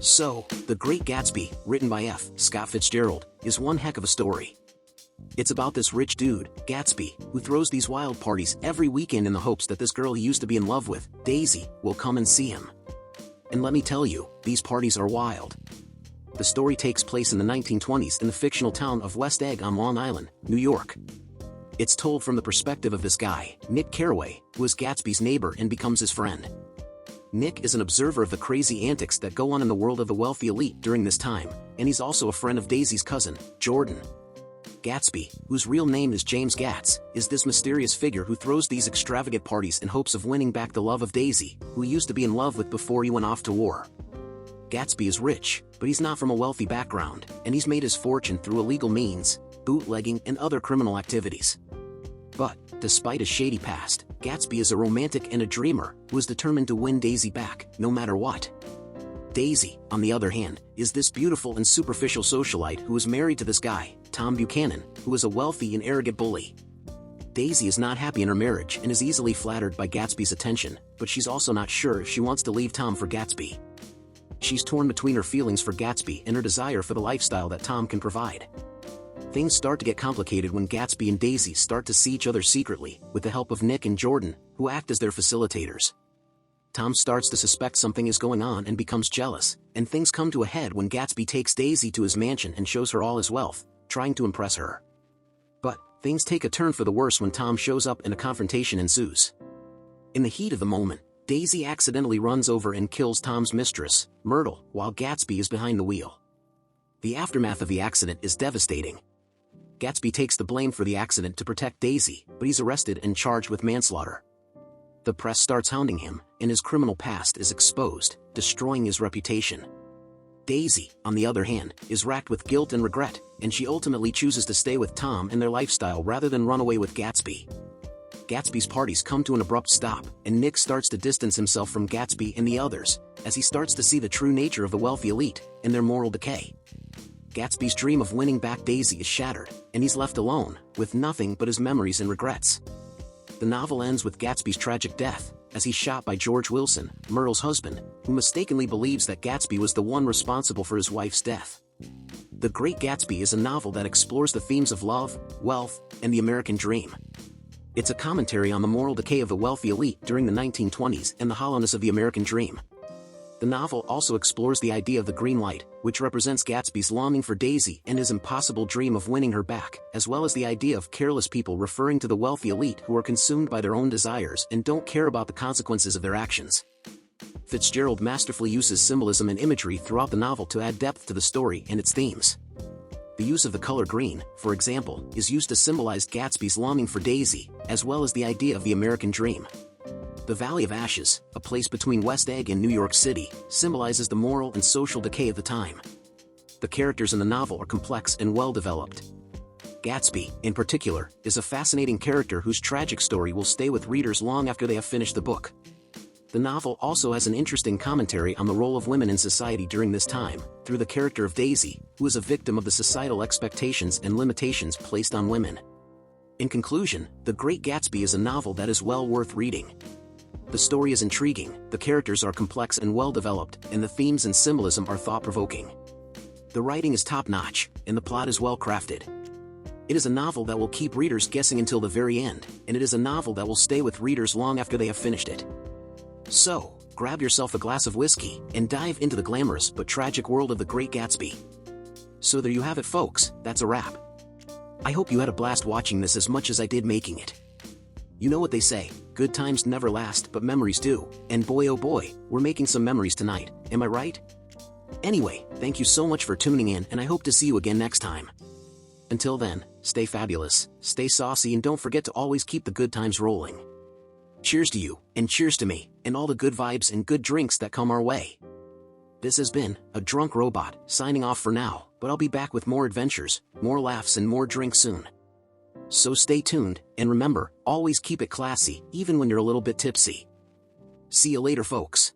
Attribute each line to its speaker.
Speaker 1: So, The Great Gatsby, written by F. Scott Fitzgerald, is one heck of a story. It's about this rich dude, Gatsby, who throws these wild parties every weekend in the hopes that this girl he used to be in love with, Daisy, will come and see him. And let me tell you, these parties are wild. The story takes place in the 1920s in the fictional town of West Egg on Long Island, New York. It's told from the perspective of this guy, Nick Carraway, who is Gatsby's neighbor and becomes his friend. Nick is an observer of the crazy antics that go on in the world of the wealthy elite during this time, and he's also a friend of Daisy's cousin, Jordan. Gatsby, whose real name is James Gatz, is this mysterious figure who throws these extravagant parties in hopes of winning back the love of Daisy, who he used to be in love with before he went off to war. Gatsby is rich, but he's not from a wealthy background, and he's made his fortune through illegal means, bootlegging and other criminal activities. But, despite a shady past, Gatsby is a romantic and a dreamer who is determined to win Daisy back, no matter what. Daisy, on the other hand, is this beautiful and superficial socialite who is married to this guy, Tom Buchanan, who is a wealthy and arrogant bully. Daisy is not happy in her marriage and is easily flattered by Gatsby's attention, but she's also not sure if she wants to leave Tom for Gatsby. She's torn between her feelings for Gatsby and her desire for the lifestyle that Tom can provide. Things start to get complicated when Gatsby and Daisy start to see each other secretly, with the help of Nick and Jordan, who act as their facilitators. Tom starts to suspect something is going on and becomes jealous, and things come to a head when Gatsby takes Daisy to his mansion and shows her all his wealth, trying to impress her. But, things take a turn for the worse when Tom shows up and a confrontation ensues. In the heat of the moment, Daisy accidentally runs over and kills Tom's mistress, Myrtle, while Gatsby is behind the wheel. The aftermath of the accident is devastating. Gatsby takes the blame for the accident to protect Daisy, but he's arrested and charged with manslaughter. The press starts hounding him, and his criminal past is exposed, destroying his reputation. Daisy, on the other hand, is racked with guilt and regret, and she ultimately chooses to stay with Tom and their lifestyle rather than run away with Gatsby. Gatsby's parties come to an abrupt stop, and Nick starts to distance himself from Gatsby and the others, as he starts to see the true nature of the wealthy elite, and their moral decay. Gatsby's dream of winning back Daisy is shattered, and he's left alone, with nothing but his memories and regrets. The novel ends with Gatsby's tragic death, as he's shot by George Wilson, Myrtle's husband, who mistakenly believes that Gatsby was the one responsible for his wife's death. The Great Gatsby is a novel that explores the themes of love, wealth, and the American dream. It's a commentary on the moral decay of the wealthy elite during the 1920s and the hollowness of the American dream. The novel also explores the idea of the green light, which represents Gatsby's longing for Daisy and his impossible dream of winning her back, as well as the idea of careless people referring to the wealthy elite who are consumed by their own desires and don't care about the consequences of their actions. Fitzgerald masterfully uses symbolism and imagery throughout the novel to add depth to the story and its themes. The use of the color green, for example, is used to symbolize Gatsby's longing for Daisy, as well as the idea of the American dream. The Valley of Ashes, a place between West Egg and New York City, symbolizes the moral and social decay of the time. The characters in the novel are complex and well-developed. Gatsby, in particular, is a fascinating character whose tragic story will stay with readers long after they have finished the book. The novel also has an interesting commentary on the role of women in society during this time, through the character of Daisy, who is a victim of the societal expectations and limitations placed on women. In conclusion, The Great Gatsby is a novel that is well worth reading. The story is intriguing, the characters are complex and well-developed, and the themes and symbolism are thought-provoking. The writing is top-notch, and the plot is well-crafted. It is a novel that will keep readers guessing until the very end, and it is a novel that will stay with readers long after they have finished it. So, grab yourself a glass of whiskey, and dive into the glamorous but tragic world of The Great Gatsby. So there you have it, folks, that's a wrap. I hope you had a blast watching this as much as I did making it. You know what they say, good times never last but memories do, and boy oh boy, we're making some memories tonight, am I right? Anyway, thank you so much for tuning in and I hope to see you again next time. Until then, stay fabulous, stay saucy and don't forget to always keep the good times rolling. Cheers to you, and cheers to me, and all the good vibes and good drinks that come our way. This has been, a drunk robot, signing off for now, but I'll be back with more adventures, more laughs and more drinks soon. So stay tuned, and remember, always keep it classy, even when you're a little bit tipsy. See you later, folks.